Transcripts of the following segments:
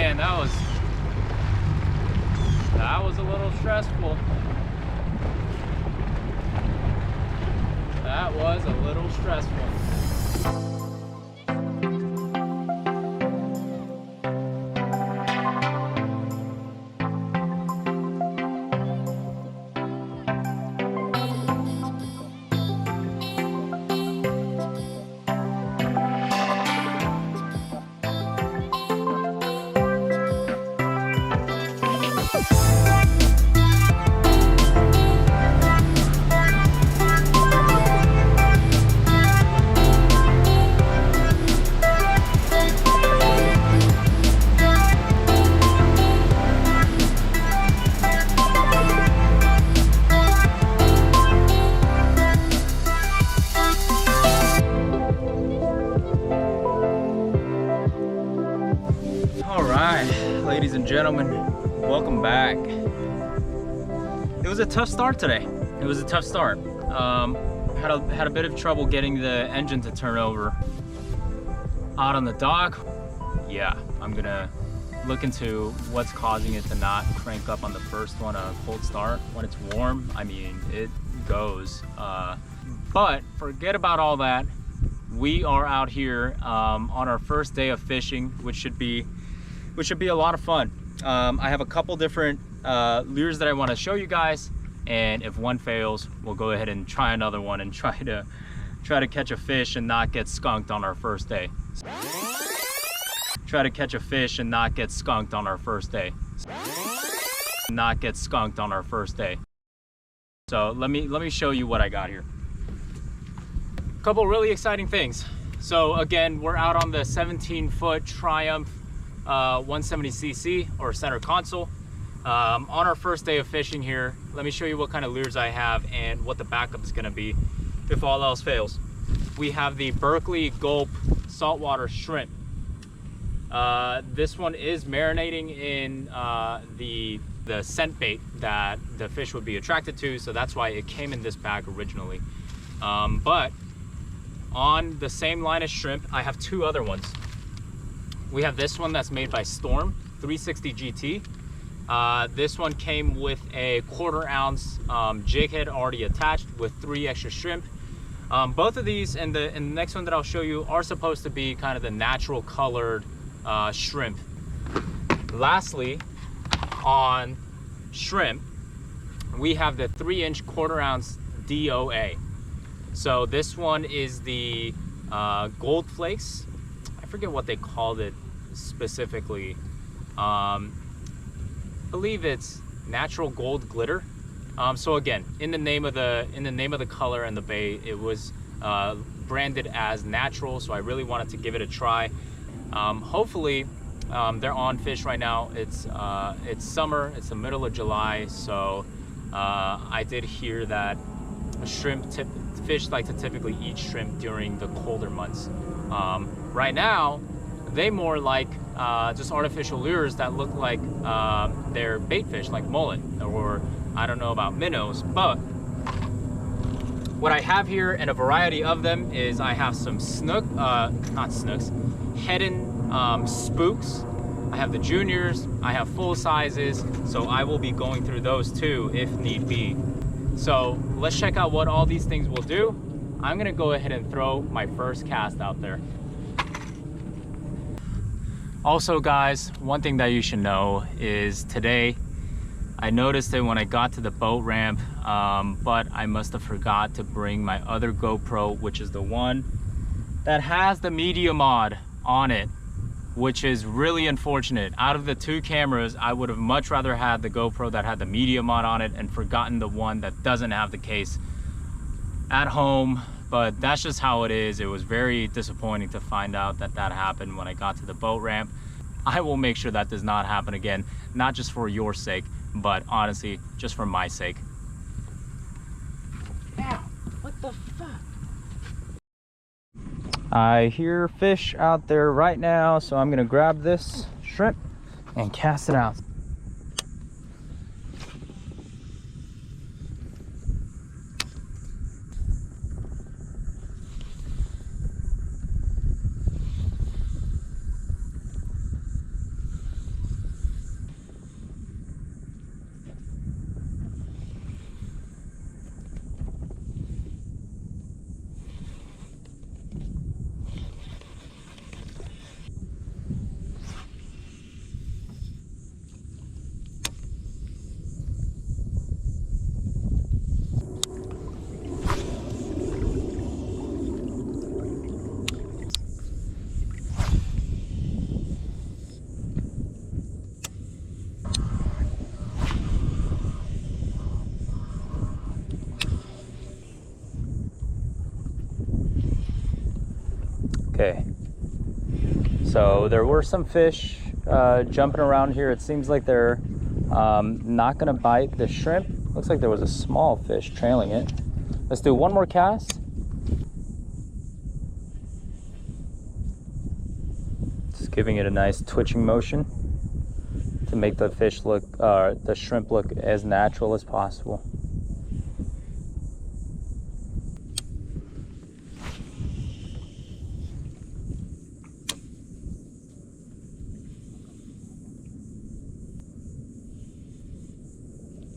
Man, that was a little stressful. That was a little stressful. Ladies and gentlemen, welcome back. It was a tough start today. It was a tough start. Had a bit of trouble getting the engine to turn over out on the dock. Yeah, I'm gonna look into what's causing it to not crank up on the first one on a cold start. When it's warm, I mean, it goes. But forget about all that. We are out here on our first day of fishing, which should be a lot of fun. I have a couple different lures that I want to show you guys, and if one fails, we'll go ahead and try another one and try to catch a fish and not get skunked on our first day. Try to catch a fish and not get skunked on our first day. Not get skunked on our first day. So let me show you what I got here. A couple really exciting things. So again, we're out on the 17-foot Triumph 170cc or center console. On our first day of fishing here, let me show you what kind of lures I have and what the backup is going to be if all else fails. We have the Berkeley Gulp saltwater shrimp. This one is marinating in the scent bait that the fish would be attracted to, so that's why it came in this bag originally. But on the same line as shrimp, I have two other ones. We have this one that's made by Storm 360 GT. This one came with a 1/4 ounce jig head already attached with 3 extra shrimp. Both of these and the next one that I'll show you are supposed to be kind of the natural colored shrimp. Lastly, on shrimp, we have the 3-inch 1/4 ounce DOA. So this one is the gold flakes. I forget what they called it specifically. Believe it's natural gold glitter. So again, in the name of the color and the bait, it was branded as natural. So I really wanted to give it a try. Hopefully, they're on fish right now. It's summer. It's the middle of July. So I did hear that fish like to typically eat shrimp during the colder months. Right now, they more like just artificial lures that look like they're bait fish, like mullet, or I don't know about minnows. But what I have here, and a variety of them, is I have some Heddon spooks. I have the juniors, I have full sizes, so I will be going through those too if need be. So let's check out what all these things will do. I'm gonna go ahead and throw my first cast out there. Also guys, one thing that you should know is today I noticed it when I got to the boat ramp, but I must have forgot to bring my other GoPro, which is the one that has the media mod on it, which is really unfortunate. Out of the two cameras, I would have much rather had the GoPro that had the media mod on it and forgotten the one that doesn't have the case at home. But that's just how it is. It was very disappointing to find out that that happened when I got to the boat ramp. I will make sure that does not happen again, not just for your sake, but honestly, just for my sake. Ow, what the fuck? I hear fish out there right now, so I'm gonna grab this shrimp and cast it out. So there were some fish jumping around here. It seems like they're not gonna bite the shrimp. Looks like there was a small fish trailing it. Let's do one more cast. Just giving it a nice twitching motion to make the fish look, the shrimp look as natural as possible.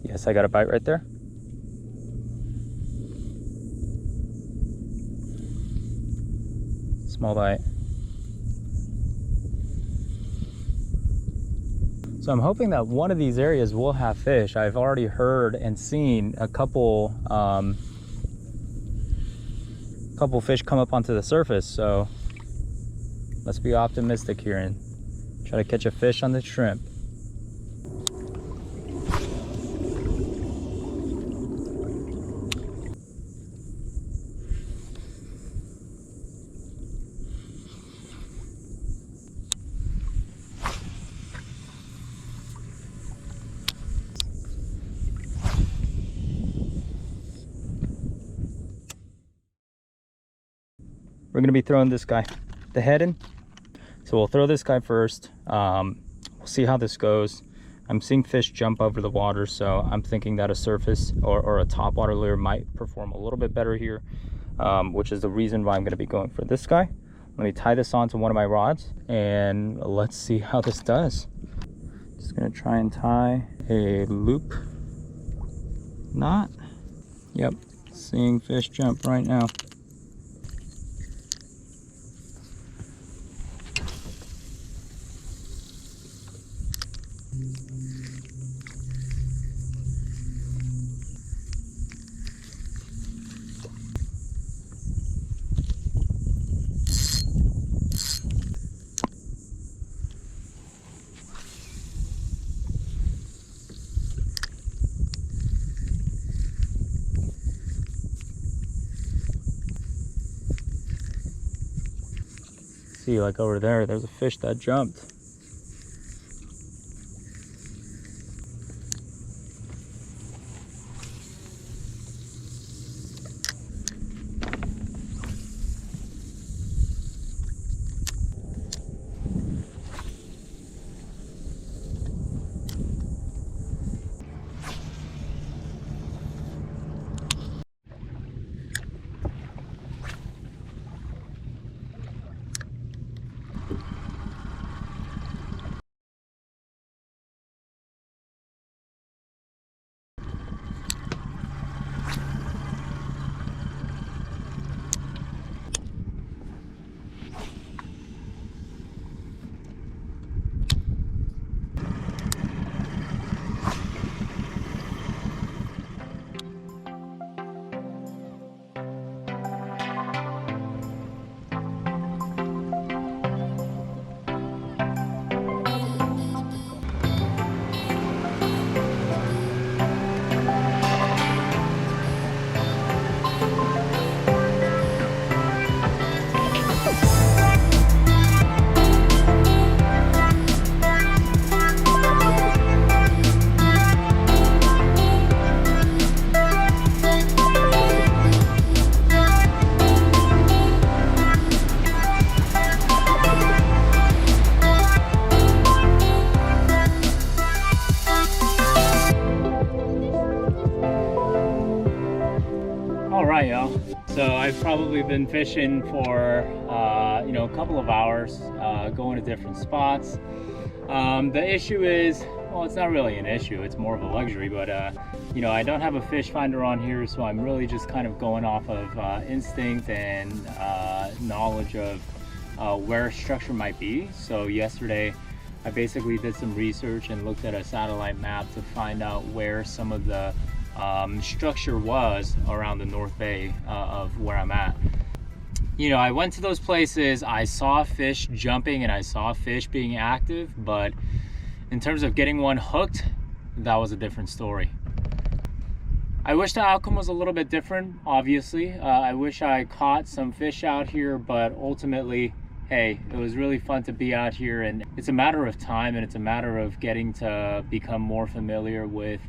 Yes, I got a bite right there. Small bite. So I'm hoping that one of these areas will have fish. I've already heard and seen a couple fish come up onto the surface. So let's be optimistic here and try to catch a fish on the shrimp. We're gonna be throwing this guy, the head in. So we'll throw this guy first. We'll see how this goes. I'm seeing fish jump over the water, so I'm thinking that a surface or a topwater lure might perform a little bit better here, which is the reason why I'm gonna be going for this guy. Let me tie this onto one of my rods and let's see how this does. Just gonna try and tie a loop knot. Yep, seeing fish jump right now. See, like over there, there's a fish that jumped. Alright, y'all. So I've probably been fishing for you know, a couple of hours, going to different spots. The issue is, well, it's not really an issue, it's more of a luxury, but you know, I don't have a fish finder on here, so I'm really just kind of going off of instinct and knowledge of where structure might be. So yesterday I basically did some research and looked at a satellite map to find out where some of the structure was around the North Bay of where I'm at. You know, I went to those places, I saw fish jumping and I saw fish being active, but in terms of getting one hooked, that was a different story. I wish the outcome was a little bit different, obviously. I wish I caught some fish out here, but ultimately, hey, it was really fun to be out here, and it's a matter of time, and it's a matter of getting to become more familiar with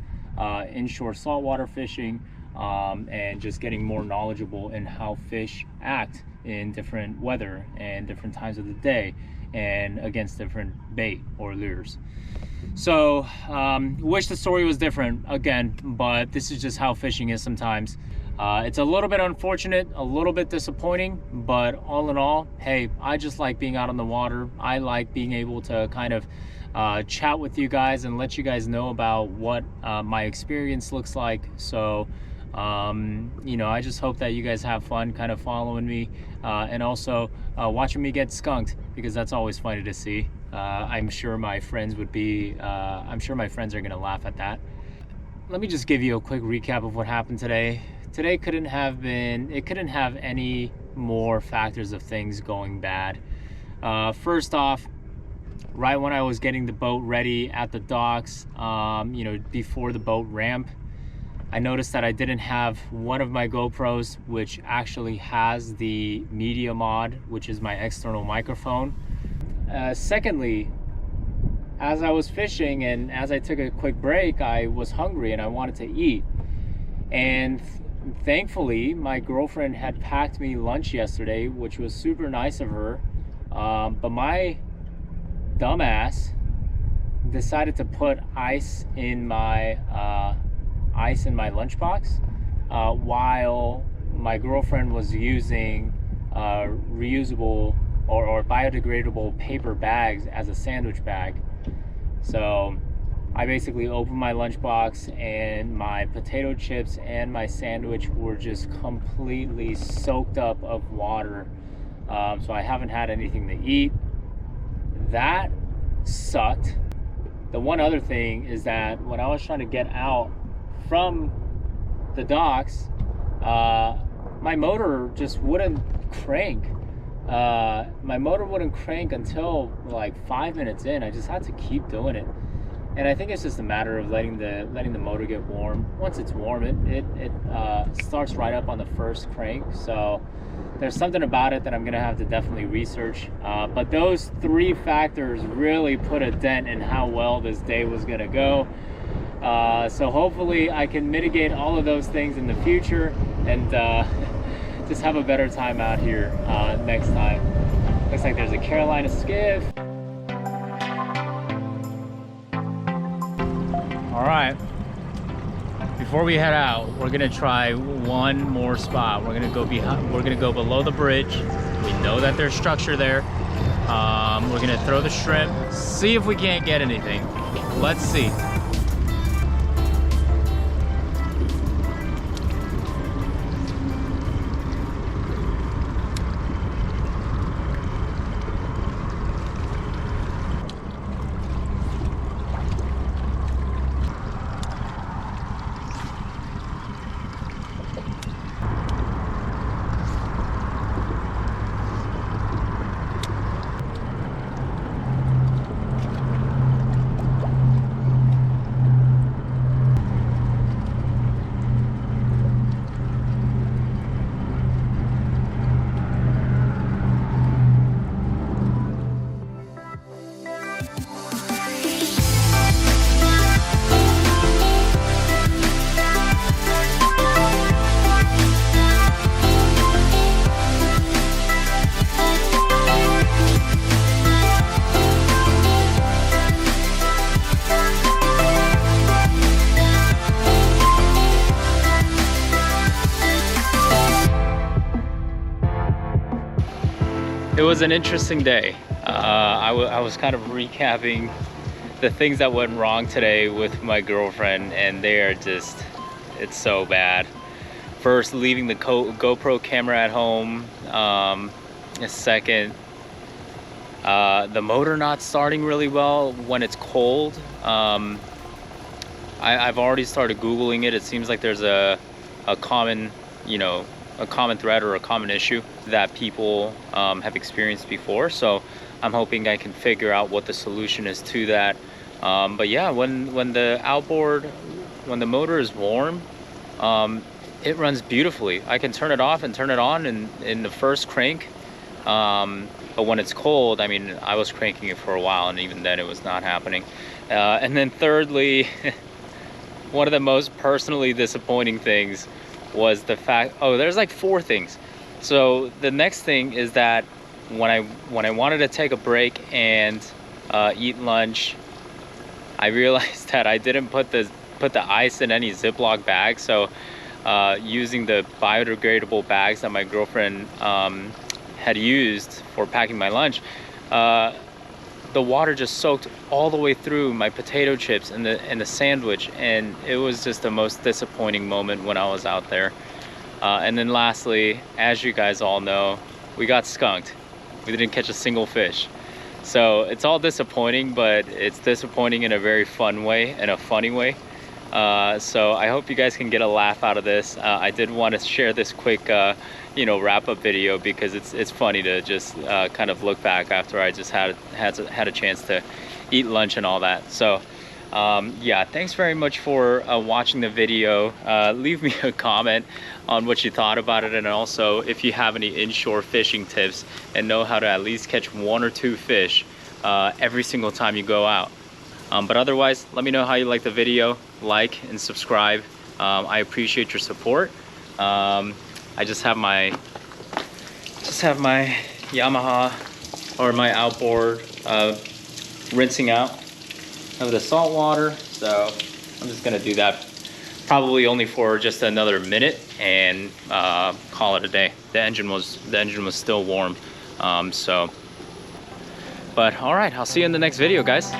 inshore saltwater fishing, and just getting more knowledgeable in how fish act in different weather and different times of the day and against different bait or lures. So wish the story was different again, but this is just how fishing is sometimes. It's a little bit unfortunate, a little bit disappointing, but all in all, hey, I just like being out on the water. I like being able to kind of chat with you guys and let you guys know about what my experience looks like. So you know, I just hope that you guys have fun kind of following me, and also watching me get skunked, because that's always funny to see. I'm sure my friends would be, I'm sure my friends are gonna laugh at that. Let me just give you a quick recap of what happened today. Today couldn't have any more factors of things going bad. First off, right when I was getting the boat ready at the docks, you know, before the boat ramp, I noticed that I didn't have one of my GoPros, which actually has the media mod, which is my external microphone. Secondly, as I was fishing and as I took a quick break, I was hungry and I wanted to eat. And thankfully, my girlfriend had packed me lunch yesterday, which was super nice of her. But my dumbass decided to put ice in my lunchbox, while my girlfriend was using reusable or biodegradable paper bags as a sandwich bag. So I basically opened my lunchbox and my potato chips and my sandwich were just completely soaked up of water. So I haven't had anything to eat. That sucked. The one other thing is that when I was trying to get out from the docks, my motor just wouldn't crank. My motor wouldn't crank until like 5 minutes in. I just had to keep doing it, and I think it's just a matter of letting the motor get warm. Once it's warm, it starts right up on the first crank. So there's something about it that I'm gonna have to definitely research. But those three factors really put a dent in how well this day was gonna go. So hopefully I can mitigate all of those things in the future and just have a better time out here next time. Looks like there's a Carolina skiff. All right, before we head out, we're gonna try one more spot. We're gonna go below the bridge. We know that there's structure there. We're gonna throw the shrimp, see if we can't get anything. Let's see. It was an interesting day. I was kind of recapping the things that went wrong today with my girlfriend, and they are just, it's so bad. First, leaving the GoPro camera at home. Second, the motor not starting really well when it's cold. I've already started Googling it. It seems like there's a common, you know, a common thread or a common issue that people have experienced before. So I'm hoping I can figure out what the solution is to that. But yeah, when the motor is warm, it runs beautifully. I can turn it off and turn it on in the first crank. But when it's cold, I mean, I was cranking it for a while, and even then it was not happening. And then thirdly, one of the most personally disappointing things was the fact, oh, there's like 4 things. So the next thing is that when I wanted to take a break and eat lunch, I realized that I didn't put the ice in any Ziploc bag. So using the biodegradable bags that my girlfriend had used for packing my lunch, the water just soaked all the way through my potato chips and the sandwich, and it was just the most disappointing moment when I was out there. And then lastly, as you guys all know, we got skunked. We didn't catch a single fish. So it's all disappointing, but it's disappointing in a very fun way, in a funny way. So I hope you guys can get a laugh out of this. I did want to share this quick you know, wrap-up video because it's funny to just kind of look back after I just had a chance to eat lunch and all that. So yeah, thanks very much for watching the video. Leave me a comment on what you thought about it, and also if you have any inshore fishing tips and know how to at least catch 1 or 2 fish every single time you go out. But otherwise, let me know how you like the video, like and subscribe. I appreciate your support. I just have my Yamaha, or my outboard, rinsing out of the salt water. So I'm just gonna do that probably only for just another minute and call it a day. The engine was still warm. But all right, I'll see you in the next video, guys.